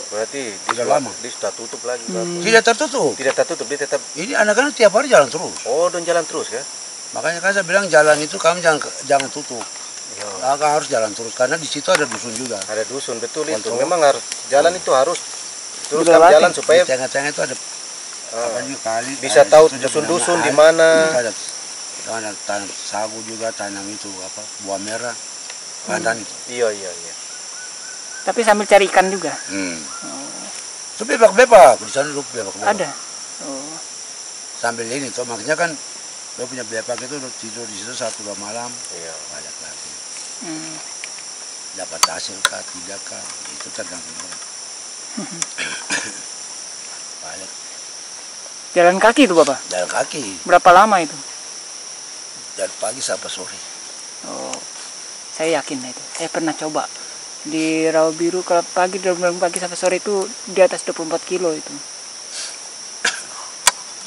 Berarti Sudah lama. dia sudah tutup lagi, Bapak. Tidak tertutup. Tidak tertutup, dia tetap. Ini anak-anak tiap hari jalan terus. Oh, dan jalan terus ya? Makanya kan saya bilang jalan itu kamu jangan tutup. Ya. Kakak harus jalan terus karena di situ ada dusun juga. Ada dusun, betul itu. Kontrol. Memang harus jalan itu harus terus Dilewati. jalan supaya Di tengah-tengah itu ada apa juga kali. bisa ada tahu situ dia dusun-dusun punya di mana. Ada tanam sagu juga, tanam itu apa buah merah, pandan itu. Iya, iya, iya. Tapi sambil cari ikan juga. Itu bebak-bebak di sana dulu bebak-bebak. Ada. Oh. Sambil ini tuh makanya kan dia punya bebak itu tidur di situ 1-2 malam, Iya. balik lagi. Hmm. Dapat hasil kah, tidak kah, itu tergantung orang. Balik Jalan kaki itu Bapak? jalan kaki Berapa lama itu? dari pagi sampai sore. Oh, saya yakin itu. Saya pernah coba di Rawa Biru kalau pagi dari pagi sampai sore itu di atas 24 kilo itu.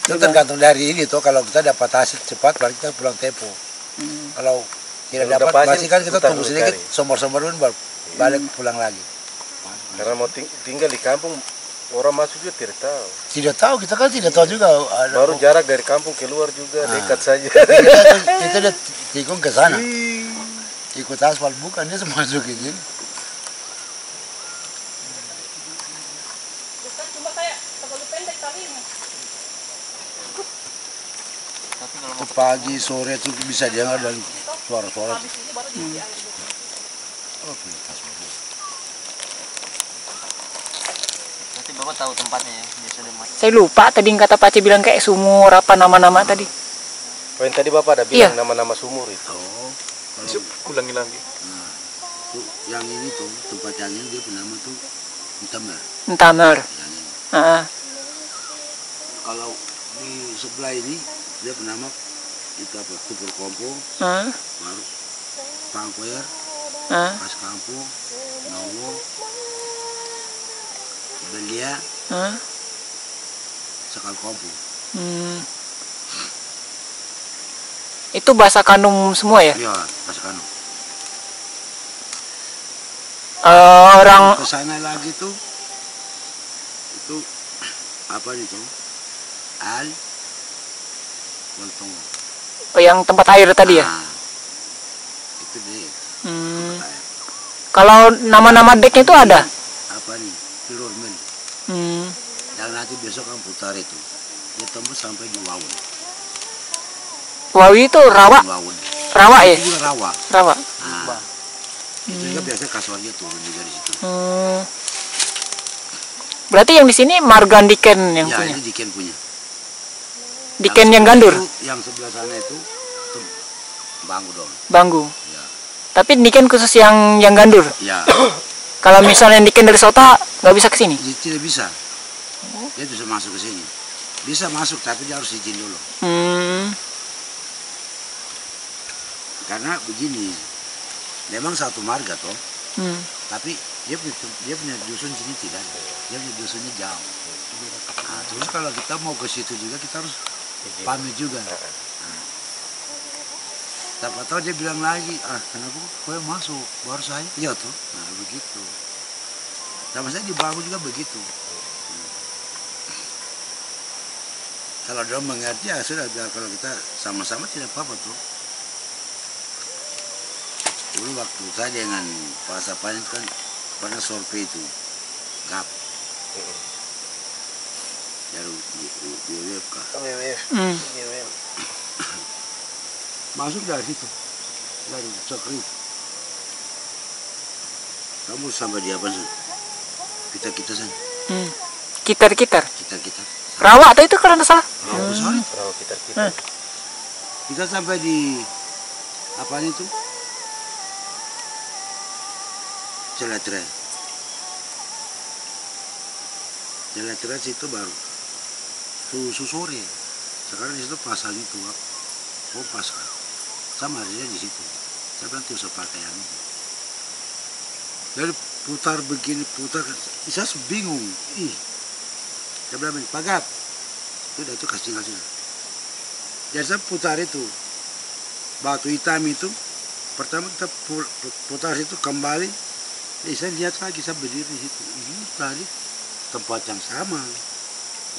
Itu tergantung dari ini tuh, kalau kita dapat hasil cepat baru kita pulang tempo. Kalau tidak Kalau dapat udah masih kan kita putar tunggu dulu sedikit, cari. somor-somor dulu baru balik pulang lagi. Karena mau tinggal di kampung, orang masuk juga tidak tahu. Tidak tahu, kita kan tidak tahu juga. Baru jarak dari kampung keluar juga dekat saja. kita udah tikung ke sana. Ikut aspal bukan, dia masuk ini. Itu pagi sore itu bisa dengar dari suara-suara. Oke, Berarti Bapak tahu tempatnya ya, biasa dia main. Saya lupa tadi kata Pak Aceh bilang kayak sumur apa nama-nama tadi. Oh, yang tadi Bapak ada bilang nama-nama sumur itu. Oh, Ulangi lagi. nah, tuh yang ini tuh tempat yang ini dia bernama tuh Intamer. Entamer. Yang ini. Heeh. Kalau di sebelah ini dia bernama itu apa? Tupur Kompo, Heeh. baru Pangkoer, Heeh. Pas Kampo, Nowo, Belia, Heeh. Sekal Kompo. Hmm. Itu bahasa Kanum semua ya? Iya, Pas Kano. Orang Ke sana lagi tuh itu apa itu? Al Waltongo. yang tempat air tadi ya? Nah, itu dia. Hmm. Tempat air. Kalau nama-nama deknya itu ada? Apa nih? Pilurmen. Hmm. Yang nanti besok kan putar itu. Dia tembus sampai di Wawun. Wawi itu rawa, Wawun. rawa ya? Itu juga rawa. Rawa. Nah, itu juga biasanya kasuarnya turun juga di situ. Hmm. Berarti yang di sini Margan Diken yang Ya, punya. itu Diken punya. Diken yang gandur, Yang sebelah sana itu Banggu dong. Banggu. Ya. Tapi Diken khusus yang gandur. Ya, Kalau misalnya Diken dari Sota nggak bisa ke sini. dia tidak bisa. Dia bisa masuk ke sini. Bisa masuk tapi dia harus izin dulu. Hmm. Karena begini, memang satu marga toh, Hmm. tapi dia punya dusun sini tidak ada. Dia punya dusunnya jauh. Nah, terus kalau kita mau ke situ juga kita harus pamit juga. Nah, siapa tahu dia bilang lagi, kenapa kau masuk, baru saya, iya tuh. Nah begitu. Sama saya di Bangku juga begitu. Kalau dia mengerti ya sudah, biar kalau kita sama-sama tidak apa-apa tuh. Dulu waktu saya dengan Pak Sapan itu kan pernah sorpe itu, GAP. Dari WWF. Hmm. Masuk dari situ, dari Cokri. Kamu sampai di apa sih? Kita sana, Hmm. Kitar-kitar. kita. Rawa atau itu kalau nggak salah? Rawa sorry. Rawa kita. Kita sampai di apa itu? Celetre. Celetre situ baru sore. Sekarang di situ pasang itu, pas kan. Sama dia di situ. Saya bilang tidak usah pakai yang ini. Jadi putar begini, saya bingung. Saya bilang, Pak Gap, itu kasih. Jadi saya putar itu, batu hitam itu, pertama kita putar itu kembali, saya lihat lagi, saya berdiri di situ. Ini tadi tempat yang sama.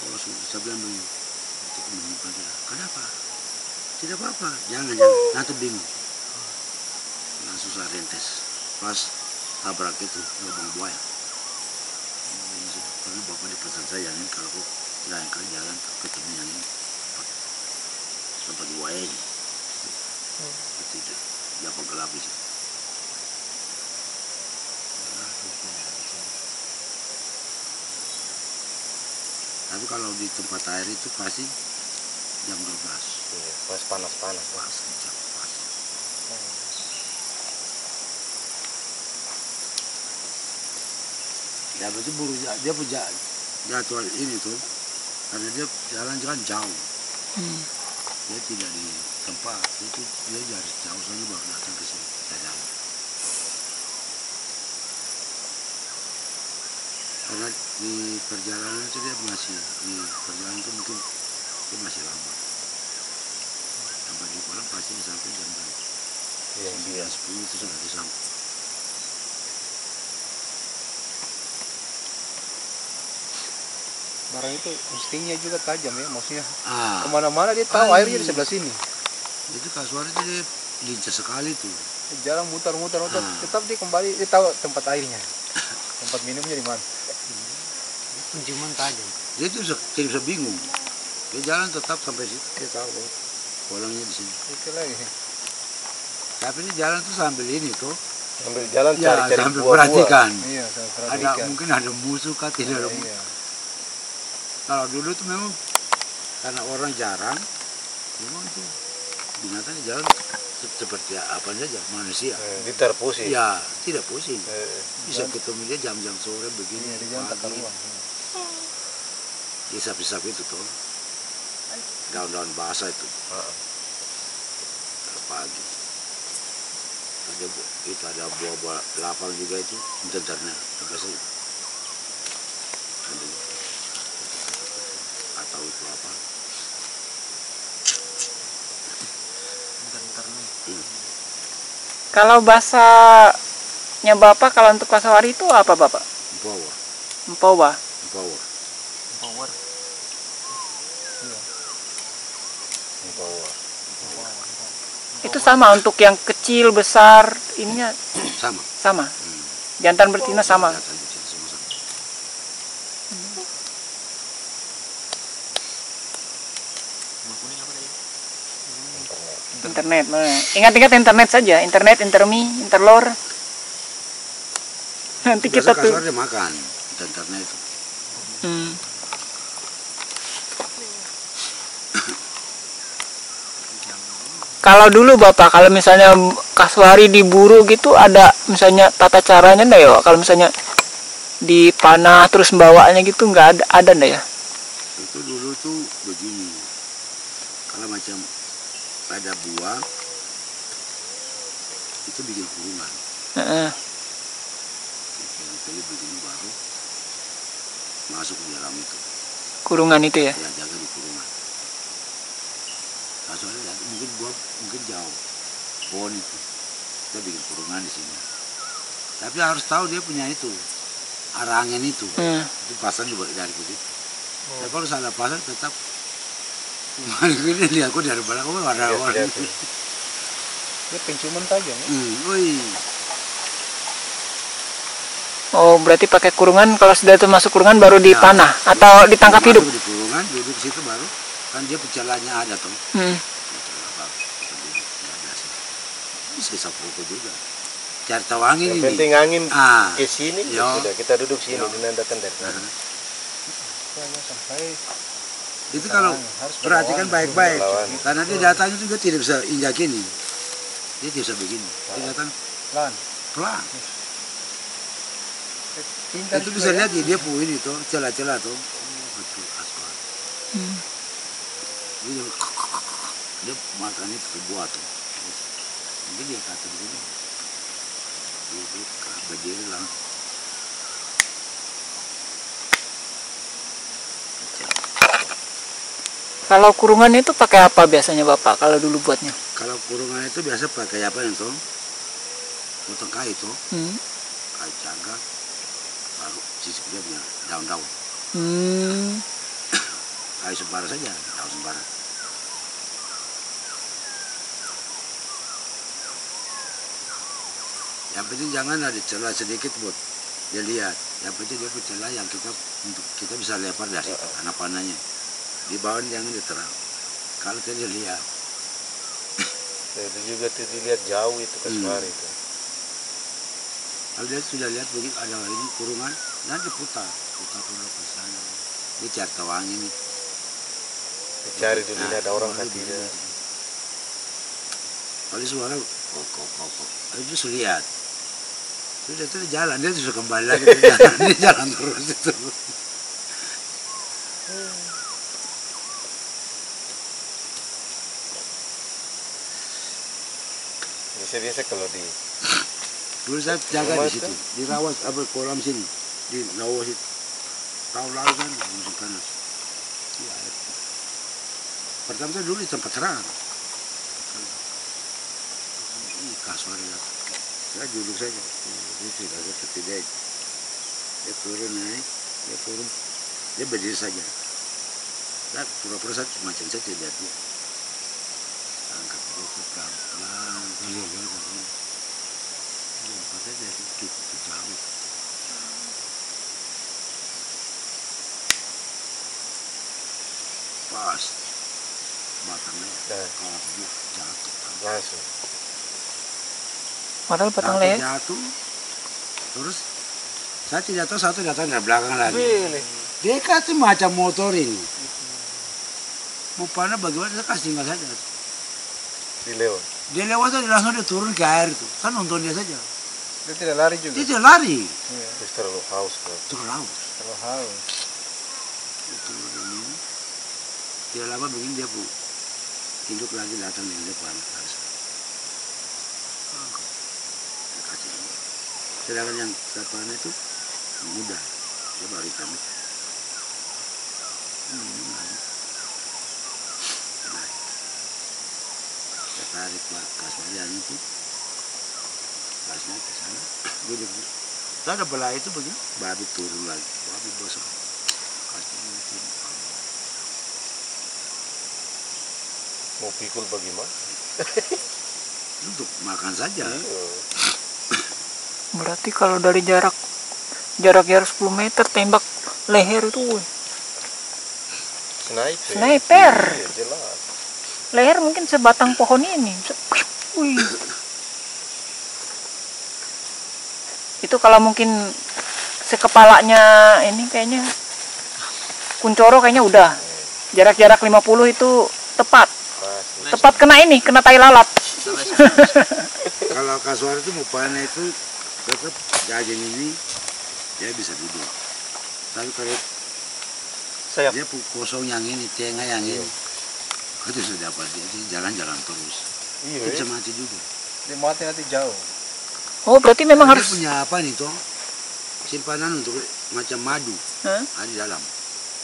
Oh, sudah saya bilang begini, itu menyimpan tidak. Kenapa? Tidak apa-apa, jangan, nanti bingung. Langsung saya rentes, pas tabrak itu lubang buaya. Karena bapak di pesan saya ini kalau kok lain kali jalan ketemu yang ini tempat buaya ini. Tidak, jangan gelap di situ. Tapi kalau di tempat air itu pasti jam 12. Iya, pas panas-panas. Pas kencang, pas. Ya berarti buru dia punya jadwal ini tuh, karena dia jalan jauh. Dia tidak di tempat, itu dia dari jauh soalnya baru datang ke sini. Jalan. Karena di perjalanan itu dia masih di perjalanan itu mungkin dia masih lama. Sampai di Pulang pasti sampai jam Iya. 10 itu sudah disampai. Barang itu instingnya juga tajam ya, maksudnya Ah, kemana-mana dia tahu airnya di sebelah sini. itu kasuar itu dia lincah sekali tuh. Jalan muter-muter, Ah. tetap dia kembali, dia tahu tempat airnya, tempat minumnya di mana. Penciuman tajam. Dia itu tidak bisa bingung. Dia jalan tetap sampai situ, dia tahu polongnya di sini. Itu lagi. Tapi ini jalan tuh sambil ini tuh, Sambil jalan ya cari-cari sambil buah-buah. perhatikan. Iya, saya Ada perhatikan. mungkin ada musuh kah tidak ada musuh. Iya. Kalau dulu tuh memang karena orang jarang, memang tuh binatangnya jalan seperti apa saja manusia. Dia terpusing. Ya tidak pusing. Eh, Bisa ketemu dia jam-jam sore begini. Iya, dia jalan tak pagi. karuan. Di sapi-sapi itu tuh daun-daun basah itu ah. pagi. Itu ada buah-buah lapang juga itu tenternya biasa atau itu apa Kalau bahasanya Bapak kalau untuk kasawari itu apa Bapak? power Empowa. power Power. Bawa. Itu sama untuk yang kecil, besar, ininya sama. sama. Jantan betina sama. Jantan betina sama-sama. Bulu kuning apa tadi? Internet. Nah, ingat-ingat internet saja. Internet, intermi, interlor. Nanti kita Biasa tuh. kasar dia makan tenternya itu. Hmm. Kalau dulu Bapak, kalau misalnya kasuari diburu gitu ada misalnya tata caranya enggak ya Pak? Kalau misalnya dipanah terus bawanya gitu nggak ada enggak ya? Itu dulu tuh begini, kalau macam ada buah itu bikin kurungan, Heeh. pilih begini baru masuk di dalam itu, Kurungan itu ya. ya jaga di kurungan. Nah, soalnya mungkin buah mungkin jauh pohon itu, kita bikin kurungan di sini. Tapi harus tahu dia punya itu arah angin itu, itu pasang juga dari begitu. Tapi kalau salah pasang tetap ini lihat aku dari belakang ada orang. Dia penciuman tajam ya. Woi. Oh, berarti pakai kurungan kalau sudah itu masuk kurungan baru dipanah atau ditangkap hidup? Masuk di kurungan, duduk situ baru kan dia pecelanya ada tuh. Pecela baru duduk, ya biasa. Bisa sapu juga. Cari tahu angin Yang ini. penting angin Ah. ke sini, Yo. sudah kita duduk sini, Yo. dinandakan dari sana. Makanya sampai Itu kalau harus perhatikan baik-baik, berlawan. karena dia datangnya juga tidak bisa injak ini. Dia tidak bisa begini. Dia datang pelan. pelan. Pintar Itu juga bisa ya. lihat dia punya ini tuh, celah-celah tuh. Betul asal. Dia makan itu buah tuh. Mungkin dia kata begini. Dia berdiri lah. Kalau kurungan itu pakai apa biasanya Bapak kalau dulu buatnya? Kalau kurungan itu biasa pakai apa itu? Potong kayu tuh, kayu cangkang, baru sisip dia punya daun-daun. Kayu sembara saja, daun sembara. Yang penting jangan ada celah sedikit buat dia lihat. Yang penting dia punya celah yang untuk kita bisa lempar dari anak panahnya. Di bawah jangan diterang. Kalau dia lihat. Itu juga dilihat jauh itu kasuari itu. Kalau dia sudah lihat begini ada ini kurungan, nanti putar ke sana. Dia cari tawangi ini. Dicari dulu ini ada orang katinya. Kalau suara kok, itu sudah lihat. Sudah itu jalan, dia sudah kembali lagi ke jalan, dia jalan terus itu. Biasa-biasa kalau di Dulu saya jaga di situ, di rawas kolam sini, di rawas itu. Tahun lalu kan musim panas. Ya, pertama saya dulu di tempat serang. Ini kasuari lah. Saya duduk saja. Ini sudah saya ketidak. Dia turun naik, dia berdiri saja. Dan pura-pura saya macam saya tidak lihat dia. Angkat itu pelan-pelan, pelan-pelan. Lompatnya dari cukup jauh. Pas batangnya kalau dia jatuh langsung. Padahal batang leher. Jatuh, terus saya tidak tahu satu datang dari belakang lagi. Dia kasih macam motor ini. Rupanya bagaimana saya kasih tinggal saja. Dia lewat saja langsung dia turun ke air itu. Kan nonton dia saja. Dia tidak lari juga. Dia tidak lari. Terus terlalu haus kan. Terlalu. Terlalu haus. Itu ini. Dia lama begini dia hidup lagi datang di depan. Kasih. Sedangkan yang depan itu muda. Dia baru hitam. Tarik kasuarian itu gasnya ke sana duduk. Kita ada belah itu begini babi turun lagi, babi bosok kasuarian itu Mau pikul bagaimana? untuk makan saja. Berarti kalau dari jarak 10 meter tembak leher itu sniper. Iya, jelas. Leher mungkin sebatang pohon ini. Wih. Itu kalau mungkin sekepalanya ini kayaknya Kuncoro kayaknya udah. Jarak-jarak 50 itu tepat. Tepat kena tai lalat. Kalau kasuari itu mau panen itu tetap jajan ini dia bisa duduk. Tapi kalau Sayap. dia kosong yang ini, tengah yang ini, itu sudah dapat dia jalan-jalan terus. Iya. Bisa mati juga. Dia mati nanti jauh. Oh, berarti memang Dia harus punya apa nih toh? Simpanan untuk macam madu. Ada di dalam.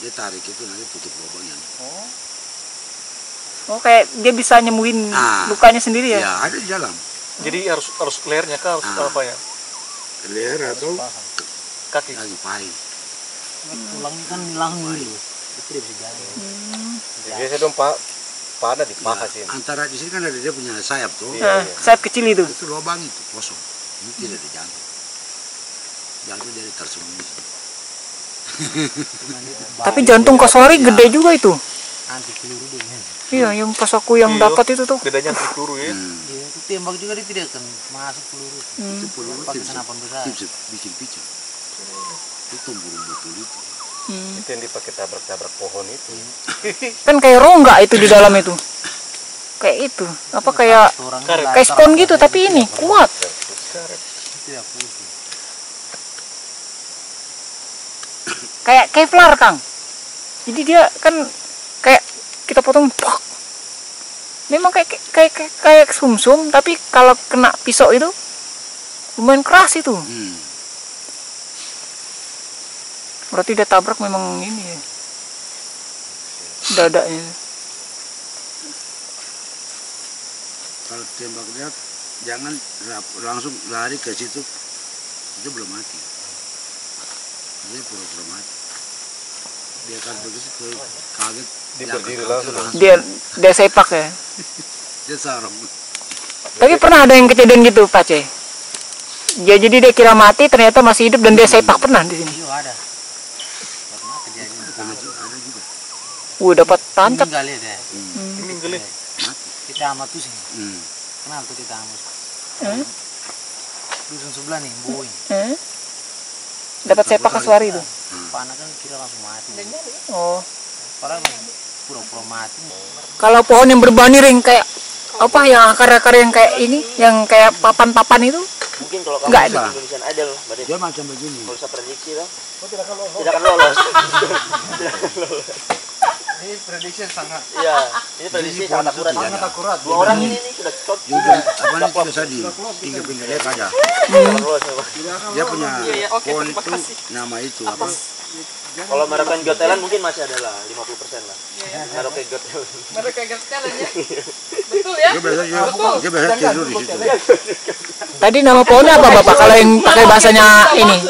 Dia tarik itu nanti tutup lubangnya. Oh, kayak dia bisa nyembuhin lukanya sendiri ya? Ya, ada di dalam. Jadi harus lehernya kah? Harus apa ya? Leher atau Kaki. kaki pahi. Tulangnya kan langsung dulu. Itu dia bisa jalan. Biasa dong pada di paha sini. Antara di sini kan ada dia punya sayap tuh. Sayap kecil itu. Itu lubang itu kosong. Ini tidak ada jantung. Jantung dari tersembunyi. Tapi jantung kasuari gede juga itu. Anti peluru dia. Iya, yang pas aku yang dapat itu tuh. Bedanya anti peluru ya. Dia itu tembak juga dia tidak akan masuk peluru. Itu peluru Pakai bisa senapan besar. bikin picu. Itu burung betul itu. Itu yang dipakai tabrak-tabrak pohon itu. Kan kayak rongga itu di dalam itu. Kayak itu. Apa kayak spon gitu tapi ini kuat. Itu ya putih. Kayak Kevlar, Kang. Jadi dia kan kayak kita potong pok. Memang kayak sumsum tapi kalau kena pisau itu lumayan keras itu. Berarti dia tabrak memang ini ya. Dadanya. Kalau tembak dia jangan langsung lari ke situ. Itu belum mati. Dia pura-pura mati. Dia kan begitu kaget. Dia berdiri langsung. Dia sepak ya. Dia sarung. Tapi pernah ada yang kejadian gitu, Pak C? Ya, jadi dia kira mati, ternyata masih hidup dan dia sepak pernah di sini. Iya ada. Pernah kejadian. Ada juga. Dapat tancap. Meninggal ya deh. Meninggal ya. Kita amat tuh sih. Kenal tuh kita amat. Dusun sebelah nih, Boeing. Dapat sepak Kaswari itu. Panah kan kira langsung mati. Oh. Padahal pura-pura mati. Kalau pohon yang berbani ring kayak apa yang akar-akar yang kayak ini, yang kayak papan-papan itu? Mungkin kalau kamu Enggak bisa ada. Indonesian Idol, berarti Dia macam begini. kalau bisa prediksi lah. Tidak akan lolos. Tidak akan lolos. Ini prediksi sangat Iya, ini prediksi sangat akurat. sangat akurat. Dua orang ini sudah cocok. Juga apa nih tidak tadi? 3 pinggir dia ada. Lolos. Dia punya pohon itu nama itu apa? Kalau Merapen Got Talent mungkin masih ada lah 50% lah. Merapen Got Talent. Mereka gas talent ya. Betul ya? Dia biasa tidur di situ. Tadi nama pohonnya apa, Bapak? Kalau yang pakai bahasanya ini,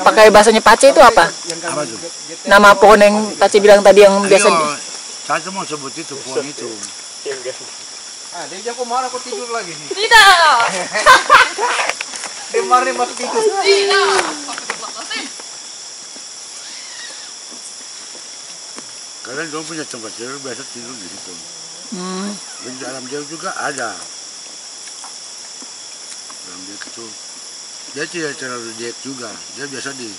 pakai bahasanya Pace itu apa? Apa tuh? Nama pohon yang Pace bilang tadi yang biasa. Ayo, saya mau sebut itu pohon itu. Ah, dia jago marah kok tidur lagi nih. Tidak. Dia marah masuk tidur. Tidak. Karena dia punya tempat tidur biasa tidur di situ. Di dalam dia juga ada. Dalam dia itu dia tidak terlalu dek juga. Dia biasa di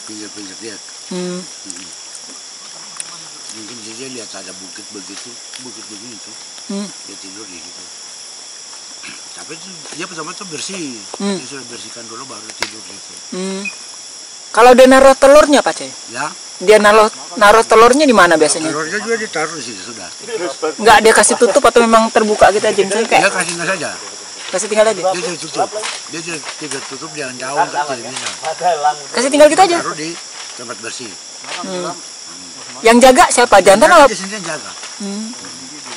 pinggir-pinggir dek. Mungkin dia lihat ada bukit begitu, bukit begini tuh. Dia tidur di situ. Tapi dia pertama tuh bersih. Dia sudah bersihkan dulu baru tidur di situ. Kalau dia naruh telurnya, Pace? Ya. Dia naruh telurnya di mana biasanya? Telurnya juga ditaruh di situ sudah. Enggak dia kasih tutup atau memang terbuka gitu aja misalnya Dia kayak kasih saja. kasih tinggal aja. Dia tidak tutup. Dia tidak tutup dengan daun tidak bisa. Kasih tinggal gitu aja. Taruh di tempat bersih. Yang jaga siapa? Jantan apa? Di sini jaga.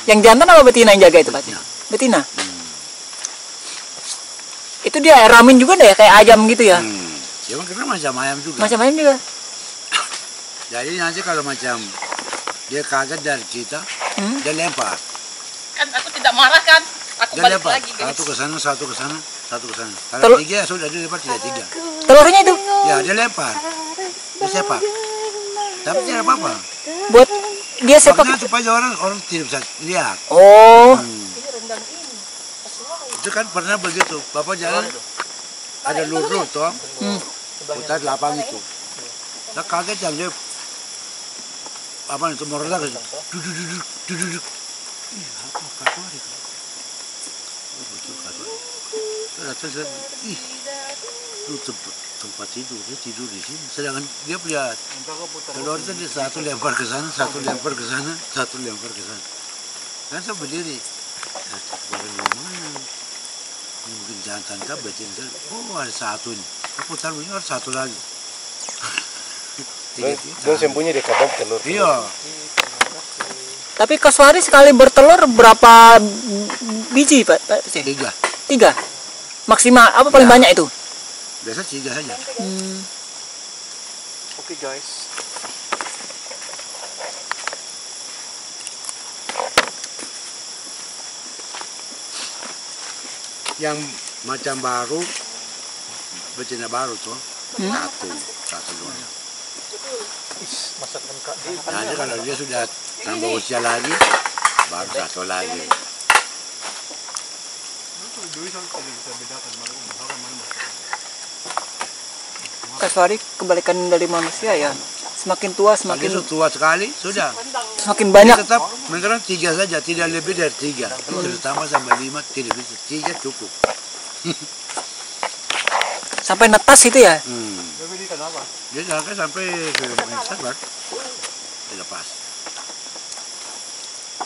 Yang jantan apa betina yang jaga itu, Pace? Betina. Itu dia ramin juga deh kayak ayam gitu ya. Ya karena macam ayam juga. Macam ayam juga. Jadi nanti kalau macam dia kaget dari kita, dia lempar. Kan aku tidak marah kan? Aku Dia balik lempar. lagi guys. Satu ke sana, satu ke sana, satu ke sana. Kalau Telur- 3 sudah dia lempar 3. Telurnya itu Ya dia lempar. Dia sepak. Tapi tidak apa-apa. buat dia sepak. Maksudnya supaya orang tidak bisa lihat. Oh, Itu kan pernah begitu. Bapak jalan ada lur-lur toh. Putar lapang itu. Saya kaget jam dia apa itu meredak duduk. Ih, apa kasur itu? Oh, betul kasur. Saya datang saya, itu tempat tidur, dia tidur di sini. Sedangkan dia punya telur itu dia satu lempar ke sana, satu lempar ke sana, satu lempar ke sana. Kan saya berdiri, barang di mana? Mungkin jantan kah betina. Oh ada satu ini. Aku putar begini ada satu lagi. Dia sembunyi di kabel telur. Iya. tapi Kaswari sekali bertelur berapa biji, Pak? 3. 3. Maksimal apa paling banyak itu? Biasa 3 saja. Oke guys. Yang macam baru, betina baru tuh, satu doang. Masakan Kak. Nanti kalau dia sudah tambah usia lagi, baru satu lagi. Kaswari kebalikan dari manusia ya. Semakin tua Kalau semakin itu tua sekali, sudah. semakin banyak. Dia tetap menerang 3 saja, tidak lebih dari 3. Kalau tambah sampai 5, tidak bisa. 3 cukup. Sampai netas itu ya. Dia jalan sampai ke Indonesia, baru dilepas.